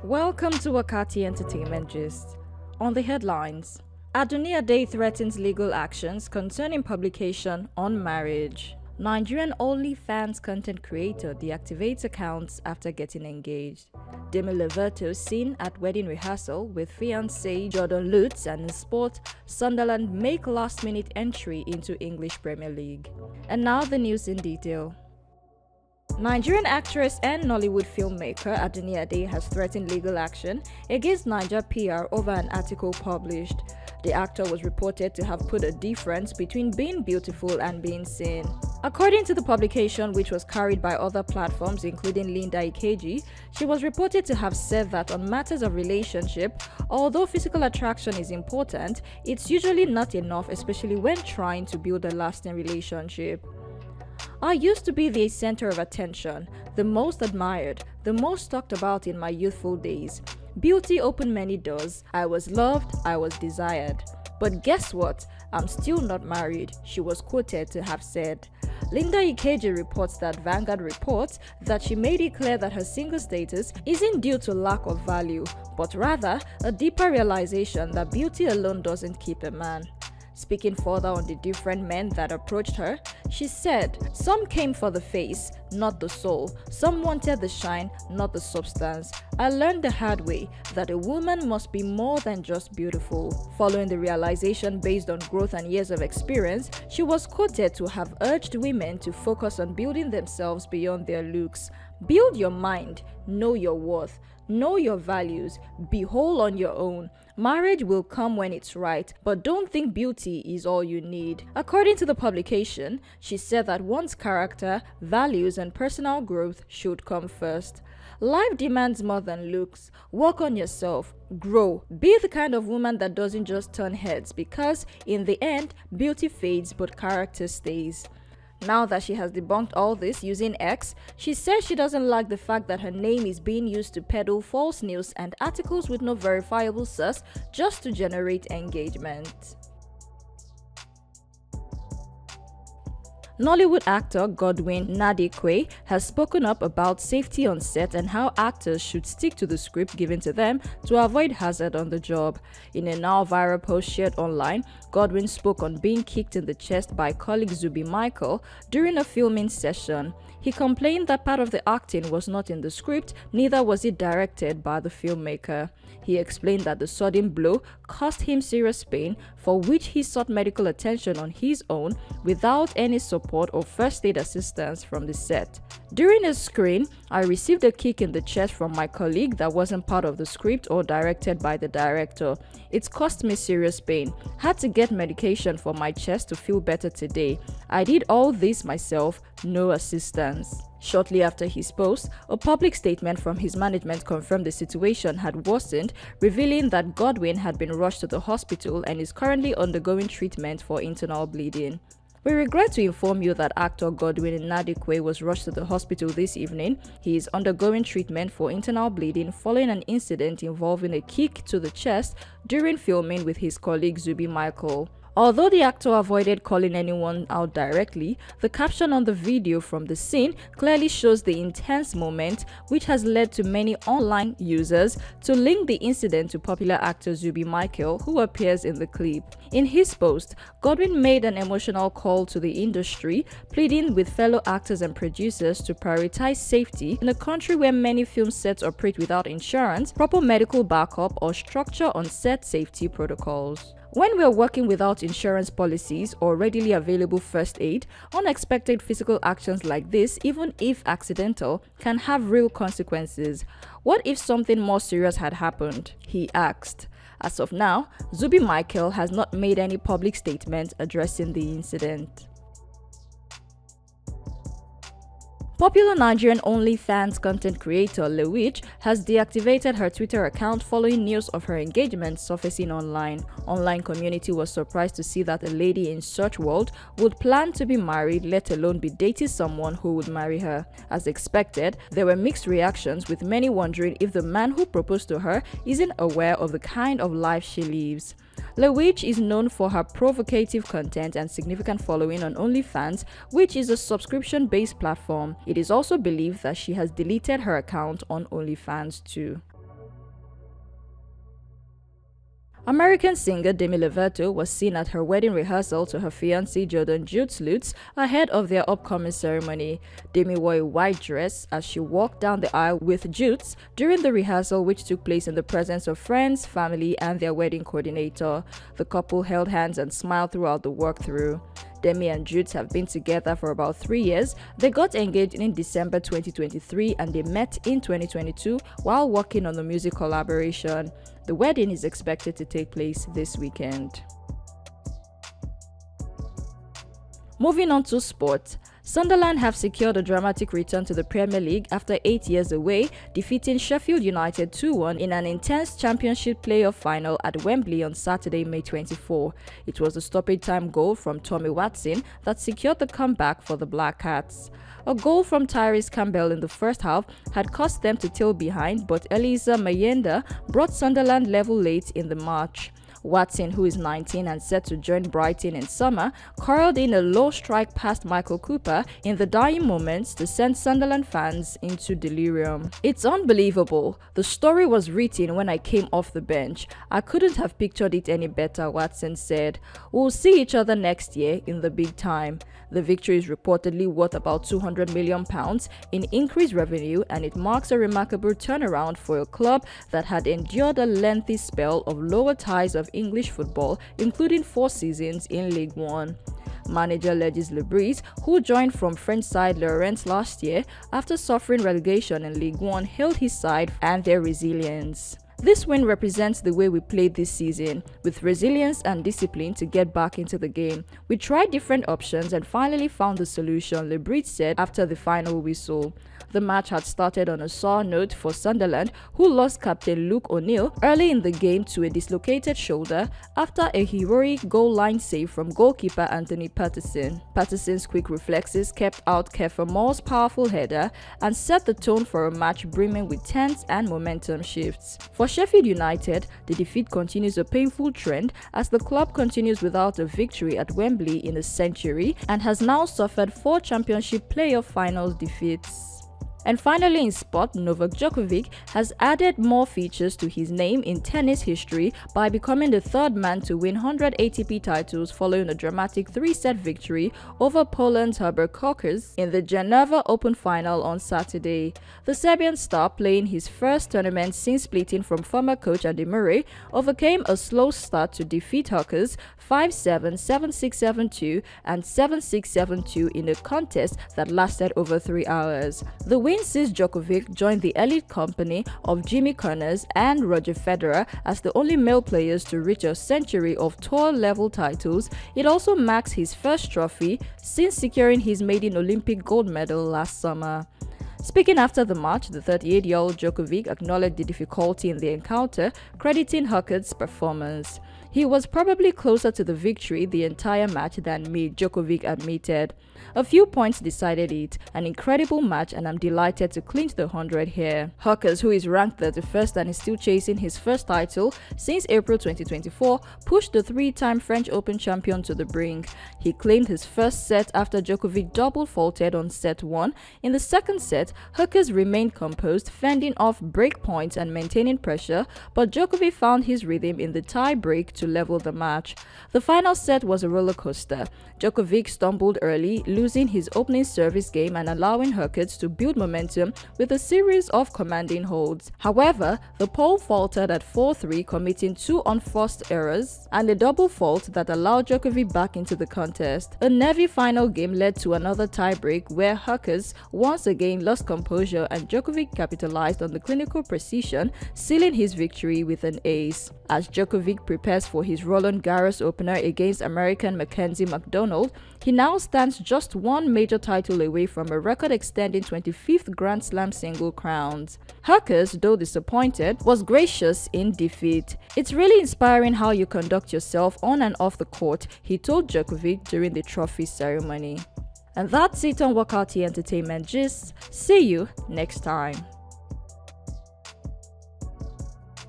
Welcome to Wakaati Entertainment Gist. On the headlines, Adunni Ade threatens legal actions concerning publication on marriage. Nigerian OnlyFans content creator deactivates accounts after getting engaged. Demi Lovato seen at wedding rehearsal with fiancé Jordan Lutes, and in sport, Sunderland make last-minute entry into English Premier League. And now the news in detail. Nigerian actress and Nollywood filmmaker Adunni Ade has threatened legal action against Niger PR over an article published. The actor was reported to have put a difference between being beautiful and being seen. According to the publication, which was carried by other platforms including last-gasp, she was reported to have said that on matters of relationship, although physical attraction is important, it's usually not enough, especially when trying to build a lasting relationship. I used to be the center of attention, the most admired, the most talked about in my youthful days. Beauty opened many doors. I was loved, I was desired. But guess what? I'm still not married, she was quoted to have said. last-gasp reports that Vanguard reports that she made it clear that her single status isn't due to lack of value, but rather a deeper realization that beauty alone doesn't keep a man. Speaking further on the different men that approached her, she said, "Some came for the face, not the soul. Some wanted the shine, not the substance. I learned the hard way that a woman must be more than just beautiful." Following the realization based on growth and years of experience, she was quoted to have urged women to focus on building themselves beyond their looks. Build your mind, know your worth, know your values, be whole on your own. Marriage will come when it's right, but don't think beauty is all you need. According to the publication, she said that one's character, values, and personal growth should come first. Life demands more than looks. Work on yourself, grow, be the kind of woman that doesn't just turn heads, because in the end, beauty fades but character stays. Now that she has debunked all this using X, she says she doesn't like the fact that her name is being used to peddle false news and articles with no verifiable source just to generate engagement. Nollywood actor Godwin Nnadiekwe has spoken up about safety on set and how actors should stick to the script given to them to avoid hazard on the job. In a now viral post shared online, Godwin spoke on being kicked in the chest by colleague Zubby Michael during a filming session. He complained that part of the acting was not in the script, neither was it directed by the filmmaker. He explained that the sudden blow caused him serious pain, for which he sought medical attention on his own without any support or first aid assistance from the set. During a screen, I received a kick in the chest from my colleague that wasn't part of the script or directed by the director. It caused me serious pain. Had to get medication for my chest to feel better today. I did all this myself, no assistance. Shortly after his post, a public statement from his management confirmed the situation had worsened, revealing that Godwin had been rushed to the hospital and is currently undergoing treatment for internal bleeding. We regret to inform you that actor Godwin Nnadiekwe was rushed to the hospital this evening. He is undergoing treatment for internal bleeding following an incident involving a kick to the chest during filming with his colleague Zubby Michael. Although the actor avoided calling anyone out directly, the caption on the video from the scene clearly shows the intense moment, which has led to many online users to link the incident to popular actor Zubby Michael, who appears in the clip. In his post, Godwin made an emotional call to the industry, pleading with fellow actors and producers to prioritize safety in a country where many film sets operate without insurance, proper medical backup, or structure on set safety protocols. When we are working without insurance policies or readily available first aid, unexpected physical actions like this, even if accidental, can have real consequences. What if something more serious had happened? He asked. As of now, Zubby Michael has not made any public statement addressing the incident. Popular Nigerian OnlyFans content creator Lewitch has deactivated her Twitter account following news of her engagement surfacing online. Online community was surprised to see that a lady in such world would plan to be married, let alone be dating someone who would marry her. As expected, there were mixed reactions, with many wondering if the man who proposed to her isn't aware of the kind of life she lives. Lewitch is known for her provocative content and significant following on OnlyFans, which is a subscription-based platform. It is also believed that she has deleted her account on OnlyFans too. American singer Demi Lovato was seen at her wedding rehearsal to her fiancé Jordan Lutes ahead of their upcoming ceremony. Demi wore a white dress as she walked down the aisle with Jutes during the rehearsal, which took place in the presence of friends, family, and their wedding coordinator. The couple held hands and smiled throughout the walkthrough. Demi and Jutes have been together for about 3 years. They got engaged in December 2023 and they met in 2022 while working on the music collaboration. The wedding is expected to take place this weekend. Moving on to sport. Sunderland have secured a dramatic return to the Premier League after 8 years away, defeating Sheffield United 2-1 in an intense Championship playoff final at Wembley on Saturday, May 24. It was a stoppage time goal from Tommy Watson that secured the comeback for the Black Cats. A goal from Tyrese Campbell in the first half had cost them to tail behind, but Eliza Mayenda brought Sunderland level late in the match. Watson, who is 19 and set to join Brighton in summer, curled in a low strike past Michael Cooper in the dying moments to send Sunderland fans into delirium. "It's unbelievable. The story was written when I came off the bench. I couldn't have pictured it any better," Watson said. "We'll see each other next year in the big time." The victory is reportedly worth about £200 million in increased revenue, and it marks a remarkable turnaround for a club that had endured a lengthy spell of lower ties of English football, including 4 seasons in League One. Manager Legis Lebris, who joined from French side Lorient last year after suffering relegation in League One, hailed his side and their resilience. "This win represents the way we played this season, with resilience and discipline to get back into the game. We tried different options and finally found the solution," Lebris said after the final whistle. The match had started on a sour note for Sunderland, who lost captain Luke O'Neill early in the game to a dislocated shoulder after a heroic goal line save from goalkeeper Anthony Patterson. Patterson's quick reflexes kept out Kiefer Moore's powerful header and set the tone for a match brimming with tense and momentum shifts. For Sheffield United, the defeat continues a painful trend as the club continues without a victory at Wembley in a century and has now suffered 4 Championship playoff finals defeats. And finally in sport, Novak Djokovic has added more features to his name in tennis history by becoming the 3rd man to win 100 ATP titles following a dramatic 3-set victory over Poland's Hubert Hurkacz in the Geneva Open final on Saturday. The Serbian star, playing his first tournament since splitting from former coach Andy Murray, overcame a slow start to defeat Hurkacz 5-7, 7-6, 7-2 and 7-6, 7-2 in a contest that lasted over 3 hours. The win sees Djokovic join the elite company of Jimmy Connors and Roger Federer as the only male players to reach a century of tour-level titles. It also marks his first trophy since securing his maiden Olympic gold medal last summer. Speaking after the match, the 38-year-old Djokovic acknowledged the difficulty in the encounter, crediting Hurkacz's performance. "He was probably closer to the victory the entire match than me," Djokovic admitted. "A few points decided it. An incredible match and I'm delighted to clinch the 100 here." Hurkacz, who is ranked 31st and is still chasing his first title since April 2024, pushed the 3-time French Open champion to the brink. He claimed his first set after Djokovic double faulted on set 1. In the second set, Hurkacz remained composed, fending off break points and maintaining pressure, but Djokovic found his rhythm in the tie break to level the match. The final set was a roller coaster. Djokovic stumbled early, losing his opening service game and allowing Hurkacz to build momentum with a series of commanding holds. However, the Pole faltered at 4-3, committing 2 unforced errors and a double fault that allowed Djokovic back into the contest. A nervy final game led to another tiebreak where Hurkacz once again lost composure and Djokovic capitalized on the clinical precision, sealing his victory with an ace. As Djokovic prepares for his Roland Garros opener against American Mackenzie McDonald, he now stands just 1 major title away from a record-extending 25th Grand Slam single crowns. Hurkacz, though disappointed, was gracious in defeat. "It's really inspiring how you conduct yourself on and off the court," he told Djokovic during the trophy ceremony. And that's it on Wakaati Entertainment Gist. See you next time.